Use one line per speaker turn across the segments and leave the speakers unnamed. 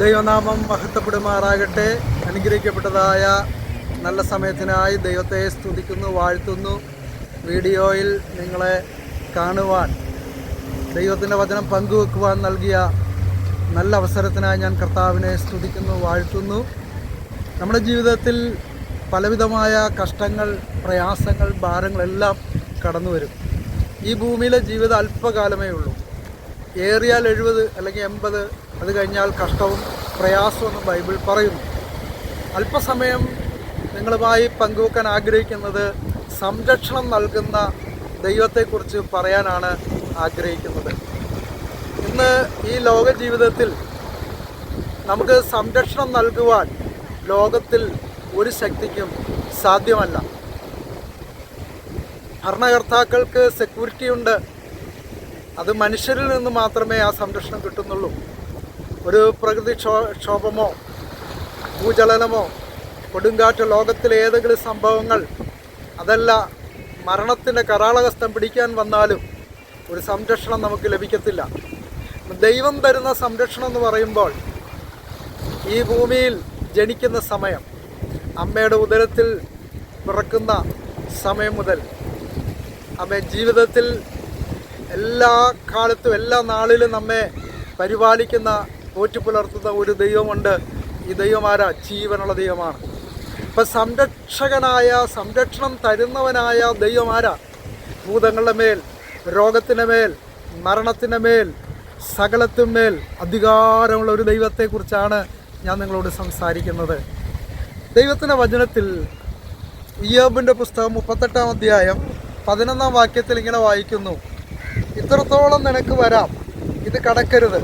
ദൈവനാമം മഹത്വപ്പെടുമാറാകട്ടെ. അനുഗ്രഹിക്കപ്പെട്ടതായ നല്ല സമയത്തിനായി ദൈവത്തെ സ്തുതിക്കുന്നു, വാഴ്ത്തുന്നു. വീഡിയോയിൽ നിങ്ങളെ കാണുവാൻ, ദൈവത്തിൻ്റെ വചനം പങ്കുവെക്കുവാൻ നൽകിയ നല്ല അവസരത്തിനായി ഞാൻ കർത്താവിനെ സ്തുതിക്കുന്നു, വാഴ്ത്തുന്നു. നമ്മുടെ ജീവിതത്തിൽ പലവിധമായ കഷ്ടങ്ങൾ, പ്രയാസങ്ങൾ, ഭാരങ്ങളെല്ലാം കടന്നു വരും. ഈ ഭൂമിയിലെ ജീവിതം അല്പകാലമേ ഉള്ളൂ. ഏറിയാൽ 70 അല്ലെങ്കിൽ 80, അത് കഴിഞ്ഞാൽ കഷ്ടവും പ്രയാസവും ബൈബിൾ പറയുന്നു. അല്പസമയം നിങ്ങളുമായി പങ്കുവെക്കാൻ ആഗ്രഹിക്കുന്നത് സംരക്ഷണം നൽകുന്ന ദൈവത്തെക്കുറിച്ച് പറയാനാണ് ആഗ്രഹിക്കുന്നത്. ഇന്ന് ഈ ലോക ജീവിതത്തിൽ നമുക്ക് സംരക്ഷണം നൽകുവാൻ ലോകത്തിൽ ഒരു ശക്തിക്കും സാധ്യമല്ല. ഭരണകർത്താക്കൾക്ക് സെക്യൂരിറ്റി ഉണ്ട്. അത് മനുഷ്യരിൽ നിന്ന് മാത്രമേ ആ സംരക്ഷണം കിട്ടുന്നുള്ളൂ. ഒരു പ്രകൃതി ക്ഷോഭമോ ഭൂചലനമോ കൊടുങ്കാറ്റ്, ലോകത്തിലെ ഏതെങ്കിലും സംഭവങ്ങൾ, അതല്ല മരണത്തിൻ്റെ കരാളഹസ്തം പിടിക്കാൻ വന്നാലും ഒരു സംരക്ഷണം നമുക്ക് ലഭിക്കത്തില്ല. ദൈവം തരുന്ന സംരക്ഷണം എന്ന് പറയുമ്പോൾ ഈ ഭൂമിയിൽ ജനിക്കുന്ന സമയം, അമ്മയുടെ ഉദരത്തിൽ പിറക്കുന്ന സമയം മുതൽ അമ്മ ജീവിതത്തിൽ എല്ലാ കാലത്തും എല്ലാ നാളിലും നമ്മെ പരിപാലിക്കുന്ന, പോറ്റിപ്പുലർത്തുന്ന ഒരു ദൈവമുണ്ട്. ഈ ദൈവമാരാ? ജീവനുള്ള ദൈവമാണ്. ഇപ്പം സംരക്ഷകനായ, സംരക്ഷണം തരുന്നവനായ ദൈവമാരാ? ഭൂതങ്ങളുടെ മേൽ, രോഗത്തിൻ്റെ മേൽ, മരണത്തിൻ്റെ മേൽ, സകലത്തിന്മേൽ അധികാരമുള്ള ഒരു ദൈവത്തെക്കുറിച്ചാണ് ഞാൻ നിങ്ങളോട് സംസാരിക്കുന്നത്. ദൈവത്തിൻ്റെ വചനത്തിൽ ഇയ്യോബിൻ്റെ പുസ്തകം 38-ാം അധ്യായം 11-ാം വാക്യത്തിൽ ഇങ്ങനെ വായിക്കുന്നു: ഇത്രത്തോളം നിനക്ക് വരാം, ഇത് കടക്കരുത്,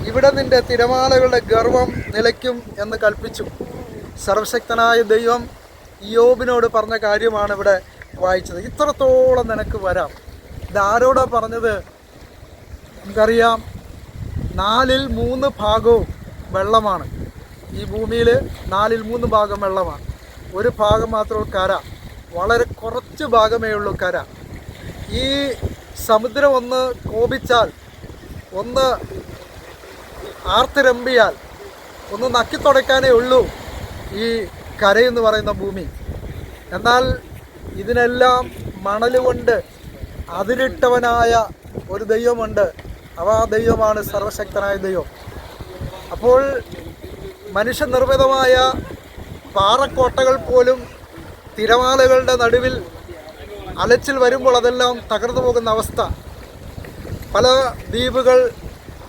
ഇവിടെ നിന്റെ തിരമാലകളുടെ ഗർവം നിലയ്ക്കും എന്ന് കൽപ്പിച്ചു. സർവശക്തനായ ദൈവം ഇയ്യോബിനോട് പറഞ്ഞ കാര്യമാണ് ഇവിടെ വായിച്ചത്. ഇത്രത്തോളം നിനക്ക് വരാം. ഇതാരോടാ പറഞ്ഞത്? നമുക്കറിയാം, 4/3 ഭാഗവും വെള്ളമാണ്. ഈ ഭൂമിയിൽ 4/3 ഭാഗം വെള്ളമാണ്. ഒരു ഭാഗം മാത്രമേ കര. വളരെ കുറച്ച് ഭാഗമേ ഉള്ളൂ കര. ഈ സമുദ്രം ഒന്ന് കോപിച്ചാൽ, ഒന്ന് ആർത്തിരമ്പിയാൽ, ഒന്ന് നക്കിത്തുടയ്ക്കാനേ ഉള്ളൂ ഈ കരയെന്ന് പറയുന്ന ഭൂമി. എന്നാൽ ഇതിനെല്ലാം മണൽ കൊണ്ട് അതിരിട്ടവനായ ഒരു ദൈവമുണ്ട്. ആ ദൈവമാണ് സർവശക്തനായ ദൈവം. അപ്പോൾ മനുഷ്യനിർമ്മിതമായ പാറക്കോട്ടകൾ പോലും തിരമാലകളുടെ നടുവിൽ അലച്ചിൽ വരുമ്പോൾ അതെല്ലാം തകർന്നു പോകുന്ന അവസ്ഥ, പല ദ്വീപുകൾ,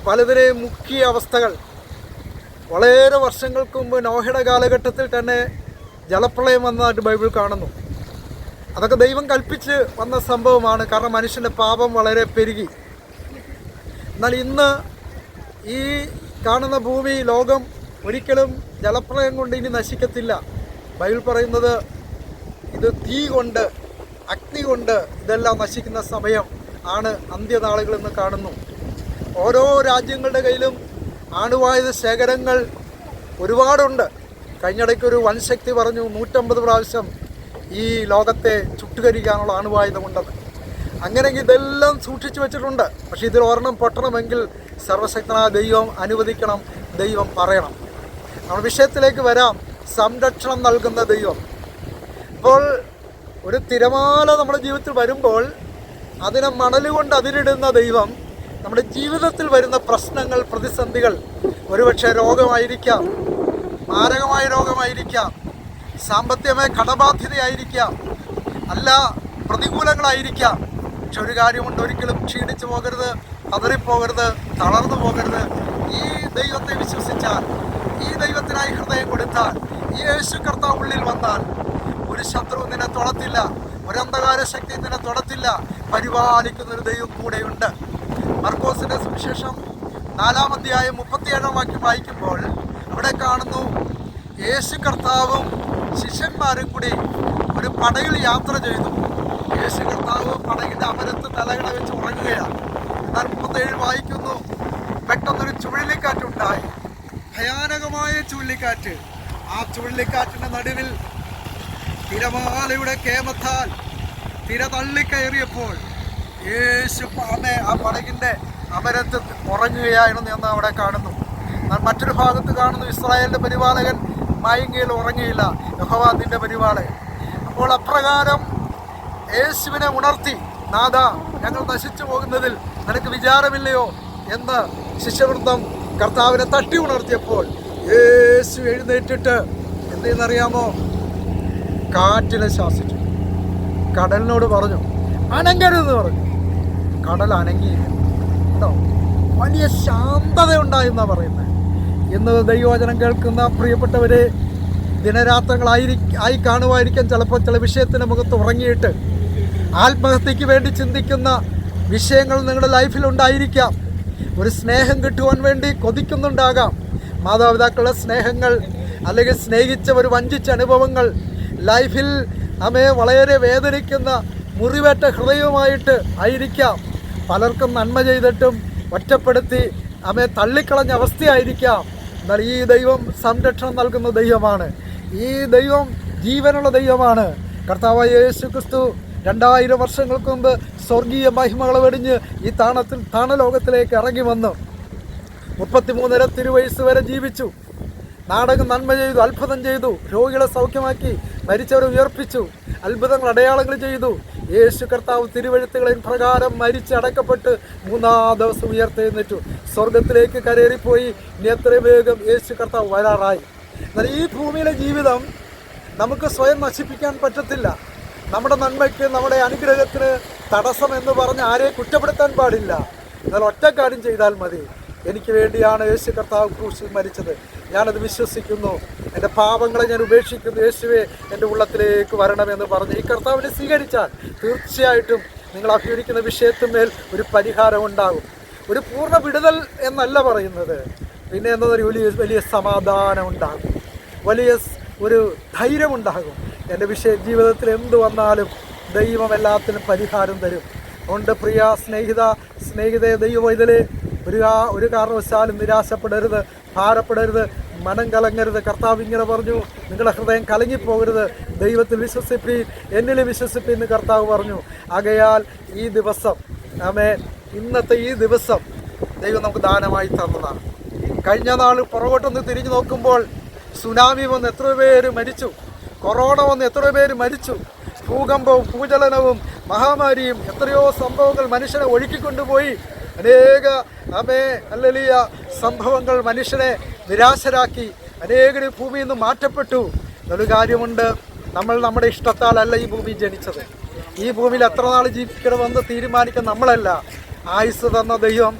പലതിനെയും മുക്കിയ അവസ്ഥകൾ. വളരെ വർഷങ്ങൾക്ക് മുമ്പ് നോഹയുടെ കാലഘട്ടത്തിൽ തന്നെ ജലപ്രളയം വന്നതായിട്ട് ബൈബിൾ കാണുന്നു. അതൊക്കെ ദൈവം കൽപ്പിച്ച് വന്ന സംഭവമാണ്. കാരണം മനുഷ്യൻ്റെ പാപം വളരെ പെരുകി. എന്നാൽ ഇന്ന് ഈ കാണുന്ന ഭൂമി, ലോകം ഒരിക്കലും ജലപ്രളയം കൊണ്ട് ഇനി നശിക്കത്തില്ല. ബൈബിൾ പറയുന്നത് ഇത് തീ കൊണ്ട്, അഗ്നി കൊണ്ട് ഇതെല്ലാം നശിക്കുന്ന സമയം ആണ് അന്ത്യനാളുകളെന്ന് കാണുന്നു. ഓരോ രാജ്യങ്ങളുടെ കയ്യിലും ആണവായുധ ശേഖരങ്ങൾ ഒരുപാടുണ്ട്. കഴിഞ്ഞിടയ്ക്കൊരു വൻശക്തി പറഞ്ഞു 150 പ്രാവശ്യം ഈ ലോകത്തെ ചുട്ടുകരിക്കാനുള്ള അണുവായുധമുണ്ടെന്ന്. അങ്ങനെയെങ്കിൽ ഇതെല്ലാം സൂക്ഷിച്ചു വെച്ചിട്ടുണ്ട്. പക്ഷേ ഇതിൽ ഒരെണ്ണം പൊട്ടണമെങ്കിൽ സർവശക്തനായ ദൈവം അനുവദിക്കണം, ദൈവം പറയണം. നമ്മുടെ വിഷയത്തിലേക്ക് വരാം. സംരക്ഷണം നൽകുന്ന ദൈവം. ഇപ്പോൾ ഒരു തിരമാല നമ്മുടെ ജീവിതത്തിൽ വരുമ്പോൾ അതിനെ മണലുകൊണ്ട് അതിരിടുന്ന ദൈവം നമ്മുടെ ജീവിതത്തിൽ വരുന്ന പ്രശ്നങ്ങൾ, പ്രതിസന്ധികൾ, ഒരുപക്ഷെ രോഗമായിരിക്കാം, മാരകമായ രോഗമായിരിക്കാം, സാമ്പത്തികമായ കടബാധ്യതയായിരിക്കാം, അല്ല പ്രതികൂലങ്ങളായിരിക്കാം. പക്ഷെ ഒരു കാര്യമുണ്ട്, ഒരിക്കലും ക്ഷീണിച്ചു പോകരുത്, പതറിപ്പോകരുത്, തളർന്നു പോകരുത്. ഈ ദൈവത്തെ വിശ്വസിച്ചാൽ, ഈ ദൈവത്തിനായി ഹൃദയം കൊടുത്താൽ, ഈ യേശു കർത്താവ് ഉള്ളിൽ വന്നാൽ ഒരു ശത്രു നിന്നെ തൊടത്തില്ല, ഒരു അന്ധകാര ശക്തി നിന്നെ തൊടത്തില്ല. പരിപാലിക്കുന്നൊരു ദൈവം കൂടെയുണ്ട്. മർക്കോസിന്റെ സുവിശേഷം 4-ാം അധ്യായം 37-ാം വാക്യം വായിക്കുമ്പോൾ അവിടെ കാണുന്നു, യേശു കർത്താവും ശിഷ്യന്മാരും കൂടി ഒരു പടകിൽ യാത്ര ചെയ്തു. യേശു കർത്താവ് പടകിൻ്റെ അമരത്ത് തലകളെ വെച്ച് ഉറങ്ങുകയാണ്. എന്നാൽ 37 വായിക്കുന്നു, പെട്ടെന്നൊരു ചുഴലിക്കാറ്റുണ്ടായി, ഭയാനകമായ ചുഴലിക്കാറ്റ്. ആ ചുഴലിക്കാറ്റിൻ്റെ നടുവിൽ തിരമാലയുടെ കേമത്താൽ തിര തള്ളിക്കയറിയപ്പോൾ യേശു ആ പടകിൻ്റെ അമരത്ത് ഉറങ്ങുകയായിരുന്നു എന്ന് അവിടെ കാണുന്നു. മറ്റൊരു ഭാഗത്ത് കാണുന്നു ഇസ്രായേലിൻ്റെ പരിപാലകൻ മയങ്ങിയിൽ ഉറങ്ങിയില്ല, യഹോവ നിന്റെ പരിപാലകൻ. അപ്പോൾ അപ്രകാരം യേശുവിനെ ഉണർത്തി, നാഥ ഞങ്ങൾ നശിച്ചു പോകുന്നതിൽ നിനക്ക് വിചാരമില്ലയോ എന്ന് ശിഷ്യവൃന്ദം കർത്താവിനെ തട്ടി ഉണർത്തിയപ്പോൾ യേശു എഴുന്നേറ്റിട്ട് എന്തെന്നറിയാമോ? കാറ്റിനെ ശാസിച്ചു, കടലിനോട് പറഞ്ഞു അനങ്ങരുതെന്ന് പറഞ്ഞു. കടൽ അനങ്ങിയില്ല കേട്ടോ. വലിയ ശാന്തത ഉണ്ടായെന്നാണ് പറയുന്നത്. ഇന്ന് ദൈവവചനം കേൾക്കുന്ന പ്രിയപ്പെട്ടവരെ, ദിനരാത്രങ്ങളായി കാണുമായിരിക്കാം ചിലപ്പോൾ ചില വിഷയത്തിൻ്റെ മുഖത്ത് ഉറങ്ങിയിട്ട് ആത്മഹത്യക്ക് വേണ്ടി ചിന്തിക്കുന്ന വിഷയങ്ങൾ നിങ്ങളുടെ ലൈഫിലുണ്ടായിരിക്കാം. ഒരു സ്നേഹം കിട്ടുവാൻ വേണ്ടി കൊതിക്കുന്നുണ്ടാകാം. മാതാപിതാക്കളുടെ സ്നേഹങ്ങൾ, അല്ലെങ്കിൽ സ്നേഹിച്ചവർ വഞ്ചിച്ച അനുഭവങ്ങൾ ലൈഫിൽ നമ്മെ വളരെ വേദനിക്കുന്ന മുറിവേറ്റ ഹൃദയവുമായിട്ട് ആയിരിക്കാം. പലർക്കും നന്മ ചെയ്തിട്ടും ഒറ്റപ്പെടുത്തി നമ്മെ തള്ളിക്കളഞ്ഞ അവസ്ഥയായിരിക്കാം. എന്നാൽ ഈ ദൈവം സംരക്ഷണം നൽകുന്ന ദൈവമാണ്. ഈ ദൈവം ജീവനുള്ള ദൈവമാണ്. കർത്താവായ യേശു ക്രിസ്തു 2000 വർഷങ്ങൾക്ക് മുമ്പ് സ്വർഗീയ മഹിമകൾ വെടിഞ്ഞ് ഈ താണലോകത്തിലേക്ക് ഇറങ്ങി വന്നു. 33.5 തിരുവയസ്സ് വരെ ജീവിച്ചു. നാടകം നന്മ ചെയ്തു, അത്ഭുതം ചെയ്തു, രോഗികളെ സൗഖ്യമാക്കി, മരിച്ചവരെ ഉയർപ്പിച്ചു, അത്ഭുതങ്ങൾ അടയാളങ്ങൾ ചെയ്തു. യേശു കർത്താവ് തിരുവഴുത്തുകളിൻ പ്രകാരം മരിച്ചടക്കപ്പെട്ട് 3-ാം ദിവസം ഉയർത്തെഴുന്നേറ്റു, സ്വർഗത്തിലേക്ക് കരേറിപ്പോയി. ഇനി എത്രയും വേഗം യേശു കർത്താവ് വരാറായി. എന്നാൽ ഈ ഭൂമിയിലെ ജീവിതം നമുക്ക് സ്വയം നശിപ്പിക്കാൻ പറ്റത്തില്ല. നമ്മുടെ നന്മയ്ക്ക്, നമ്മുടെ അനുഗ്രഹത്തിന് തടസ്സം എന്ന് പറഞ്ഞ് ആരെയും കുറ്റപ്പെടുത്താൻ പാടില്ല. എന്നാൽ ഒറ്റ കാര്യം ചെയ്താൽ മതി. എനിക്ക് വേണ്ടിയാണ് യേശു കർത്താവ് ക്രൂശിൽ മരിച്ചത്, ഞാനത് വിശ്വസിക്കുന്നു, എൻ്റെ പാപങ്ങളെ ഞാൻ ഉപേക്ഷിക്കുന്നു, യേശുവേ എൻ്റെ ഉള്ളത്തിലേക്ക് വരണമെന്ന് പറഞ്ഞ് ഈ കർത്താവിനെ സ്വീകരിച്ചാൽ തീർച്ചയായിട്ടും നിങ്ങൾ അഭിമുഖിക്കുന്ന വിഷയത്തിന്മേൽ ഒരു പരിഹാരം ഉണ്ടാകും. ഒരു പൂർണ്ണ വിടുതൽ എന്നല്ല പറയുന്നത്, പിന്നെ എന്നതൊരു വലിയ സമാധാനം ഉണ്ടാകും, വലിയ ഒരു ധൈര്യമുണ്ടാകും. എൻ്റെ ജീവിതത്തിൽ എന്ത് വന്നാലും ദൈവം എല്ലാത്തിനും പരിഹാരം തരും. അതുകൊണ്ട് പ്രിയ സ്നേഹിതയെ, ദൈവം ഇതിലെ ഒരു കാരണവശാലും നിരാശപ്പെടരുത്, ഭാരപ്പെടരുത്, മനം കലങ്ങരുത്. കർത്താവ് ഇങ്ങനെ പറഞ്ഞു, നിങ്ങളുടെ ഹൃദയം കലങ്ങിപ്പോകരുത്, ദൈവത്തിൽ വിശ്വസിപ്പീൻ, എന്നിൽ വിശ്വസിപ്പീൻ എന്ന് കർത്താവ് പറഞ്ഞു. ആകയാൽ ഈ ദിവസം, ഇന്നത്തെ ഈ ദിവസം ദൈവം നമുക്ക് ദാനമായി തന്നതാണ്. കഴിഞ്ഞ നാൾ പുറകോട്ടൊന്ന് തിരിഞ്ഞു നോക്കുമ്പോൾ സുനാമി വന്ന് എത്ര പേര് മരിച്ചു, കൊറോണ വന്ന് എത്ര പേര് മരിച്ചു, ഭൂകമ്പവും ഭൂചലനവും മഹാമാരിയും എത്രയോ സംഭവങ്ങൾ മനുഷ്യനെ ഒഴുക്കിക്കൊണ്ടുപോയി. അനേക ഹല്ലേലൂയ സംഭവങ്ങൾ മനുഷ്യനെ നിരാശരാക്കി, അനേകര് ഭൂമിയിൽ നിന്ന് മാറ്റപ്പെട്ടു. എന്നൊരു കാര്യമുണ്ട്, നമ്മൾ നമ്മുടെ ഇഷ്ടത്താലല്ല ഈ ഭൂമി ജനിച്ചത്. ഈ ഭൂമിയിൽ എത്ര നാൾ ജീവിക്കണമെന്ന് തീരുമാനിക്കാൻ നമ്മളല്ല. ആയുസ് തന്ന ദൈവം,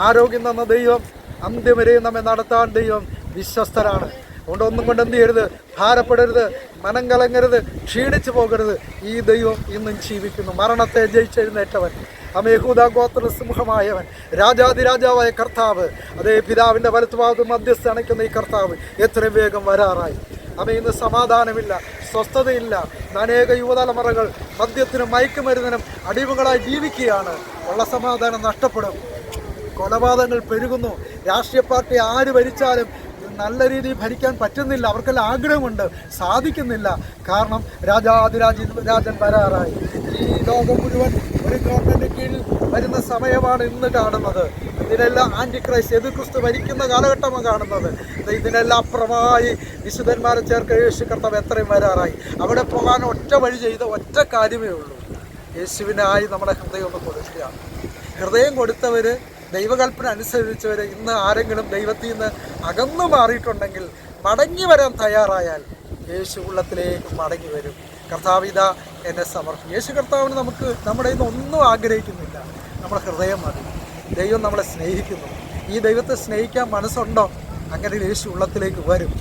ആരോഗ്യം തന്ന ദൈവം, അന്ത്യം വരെയും നമ്മെ നടത്താൻ ദൈവം വിശ്വസ്തരാണ്. അതുകൊണ്ട് ഒന്നും കൊണ്ട് എന്ത് ചെയ്യരുത്, ഭാരപ്പെടരുത്, മനം കലങ്ങരുത്, ക്ഷീണിച്ചു പോകരുത്. ഈ ദൈവം ഇന്നും ജീവിക്കുന്നു. മരണത്തെ ജയിച്ചെഴുന്നേറ്റവൻ, യഹൂദാ ഗോത്ര സിംഹമായവൻ, രാജാതിരാജാവായ കർത്താവ്, അതേ പിതാവിൻ്റെ വലത്തുഭാഗത്ത് മധ്യസ്ഥ അണയ്ക്കുന്ന ഈ കർത്താവ് എത്രയും വേഗം വരാറായി. ഇന്ന് സമാധാനമില്ല, സ്വസ്ഥതയില്ല. അനേക യുവതലമുറകൾ മദ്യത്തിനും മയക്കുമരുന്നിനും അടിമകളായി ജീവിക്കുകയാണ്. ഉള്ള സമാധാനം നഷ്ടപ്പെടും. കൊലപാതകങ്ങൾ പെരുകുന്നു. രാഷ്ട്രീയ പാർട്ടി ആര് ഭരിച്ചാലും നല്ല രീതിയിൽ ഭരിക്കാൻ പറ്റുന്നില്ല. അവർക്കെല്ലാം ആഗ്രഹമുണ്ട്, സാധിക്കുന്നില്ല. കാരണം രാജൻ വരാറായി. ഈ ലോകം മുഴുവൻ ഒരു ഗവൺമെൻറ് കീഴിൽ വരുന്ന സമയമാണ് ഇന്ന് കാണുന്നത്. ഇതിനെല്ലാം ആൻറ്റിക്രൈസ്റ്റ്, എതിർക്രിസ്തു ഭരിക്കുന്ന കാലഘട്ടമാണ് കാണുന്നത്. ഇതിനെല്ലാം അപ്പുറമായി വിശുദ്ധന്മാരെ ചേർക്ക യേശു കർത്താവ് എത്രയും വരാറായി. അവിടെ പോകാൻ ഒറ്റ വഴി ചെയ്ത ഒറ്റ കാര്യമേ ഉള്ളൂ, യേശുവിനായി നമ്മുടെ ഹൃദയം ഒന്ന് കൊടുക്കുക. ഹൃദയം കൊടുത്തവർ, ദൈവകൽപ്പന അനുസരിച്ചവർ, ഇന്ന് ആരെങ്കിലും ദൈവത്തിൽ നിന്ന് അകന്നു മാറിയിട്ടുണ്ടെങ്കിൽ മടങ്ങി വരാൻ തയ്യാറായാൽ യേശു ഉള്ളത്തിലേക്ക് മടങ്ങി വരും. കർത്താവ് ഇതാ എന്നെ സമർപ്പിക്കും. യേശു കർത്താവിന് നമ്മുടെ ഇന്ന് ഒന്നും ആഗ്രഹിക്കുന്നില്ല, നമ്മുടെ ഹൃദയം മതി. ദൈവം നമ്മളെ സ്നേഹിക്കുന്നു. ഈ ദൈവത്തെ സ്നേഹിക്കാൻ മനസ്സുണ്ടോ? അങ്ങനെ യേശു ഉള്ളത്തിലേക്ക് വരും.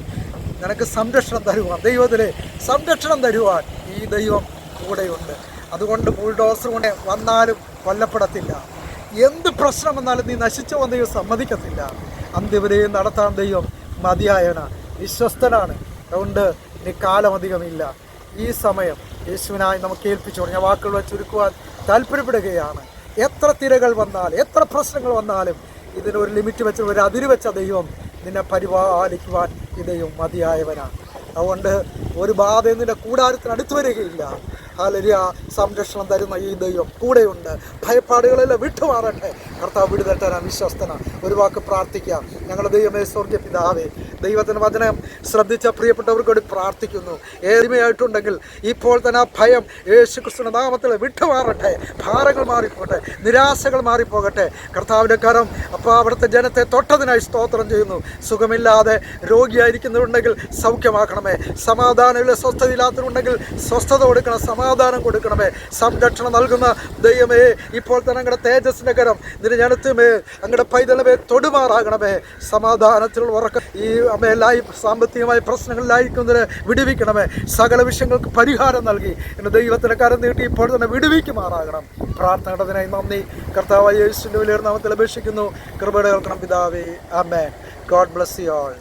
നിനക്ക് സംരക്ഷണം തരുവാൻ, ദൈവത്തിലെ സംരക്ഷണം തരുവാൻ ഈ ദൈവം കൂടെയുണ്ട്. അതുകൊണ്ട് ബുൾഡോസർ കൊണ്ട് വന്നാലും കൊല്ലപ്പെടത്തില്ല. എന്ത് പ്രശ്നം വന്നാലും നീ നശിച്ചു വന്ന ദൈവം സമ്മതിക്കത്തില്ല. അന്ത്യവരെയും നടത്താൻ ദൈവം മതിയായവനാണ്, വിശ്വസ്തനാണ്. അതുകൊണ്ട് ഇനി കാലമധികമില്ല. ഈ സമയം യേശുവിനായി നമുക്ക് ഏൽപ്പിച്ചു പറഞ്ഞ വാക്കുകൾ ചുരുക്കുവാൻ താല്പര്യപ്പെടുകയാണ്. എത്ര തിരകൾ വന്നാലും, എത്ര പ്രശ്നങ്ങൾ വന്നാലും ഇതിനൊരു ലിമിറ്റ് വെച്ച, ഒരു അതിര് വെച്ച ദൈവം നിന്നെ പരിപാലിക്കുവാൻ ഈ ദൈവം മതിയായവനാണ്. അതുകൊണ്ട് ഒരു ബാധ നിന്റെ കൂടാരത്തിന് അടുത്ത് വരികയില്ല. ഹല്ലേലൂയ. സംരക്ഷണം തരുന്ന ഈ ദൈവം കൂടെയുണ്ട്. ഭയപ്പാടുകളെല്ലാം വിട്ടുമാറട്ടെ. കർത്താവ് വിടുതട്ടാൻ വിശ്വസ്തന. ഒരു വാക്ക് പ്രാർത്ഥിക്കാം. ഞങ്ങളുടെ ദൈവമേ, സ്വർഗ്ഗ പിതാവേ, ദൈവത്തിൻ്റെ വചനം ശ്രദ്ധിച്ച പ്രിയപ്പെട്ടവർക്ക് വേണ്ടി പ്രാർത്ഥിക്കുന്നു. ഏഴ്മയായിട്ടുണ്ടെങ്കിൽ ഇപ്പോൾ തന്നെ ആ ഭയം യേശുക്രിസ്തുവിന്റെ നാമത്തിൽ വിട്ടുമാറട്ടെ. ഭാരങ്ങൾ മാറിപ്പോകട്ടെ, നിരാശകൾ മാറിപ്പോകട്ടെ. കർത്താവിൻ്റെ കരം അപ്പോൾ അവിടുത്തെ ജനത്തെ തൊട്ടതിനായി സ്തോത്രം ചെയ്യുന്നു. സുഖമില്ലാതെ രോഗിയായിരിക്കുന്നുണ്ടെങ്കിൽ സൗഖ്യമാക്കണമേ. സമാധാനമില്ല, സ്വസ്ഥതയില്ലാത്തവരുണ്ടെങ്കിൽ സ്വസ്ഥത കൊടുക്കണം, സമാധാനം കൊടുക്കണമേ. സംരക്ഷണം നൽകുന്ന ദൈവമേ, ഇപ്പോൾ തന്നെ അങ്ങയുടെ തേജസ്സിൻ്റെ കരം നിന്റെ ജനത്തുമേ, അങ്ങയുടെ പൈതലമേ തൊടുമാറാകണമേ. സമാധാനത്തിലുള്ള ഉറക്കം ഈ അമ്മയെല്ലായി സാമ്പത്തികമായ പ്രശ്നങ്ങളിലായിരിക്കുന്നതിന് വിടുവിക്കണമേ. സകല വിഷയങ്ങൾക്ക് പരിഹാരം നൽകി എൻ്റെ ദൈവത്തിൻ്റെ കരം നീട്ടി ഇപ്പോൾ തന്നെ വിടുവിക്കുമാറാകണം. പ്രാർത്ഥനയുടേതിനായി നന്ദി. കർത്താവായ യേശുവിൻ്റെ വലിയ നാമത്തിൽ അപേക്ഷിക്കുന്നു. കൃപയുടെ കേൾക്കണം പിതാവേ. ആമേൻ. God bless you all.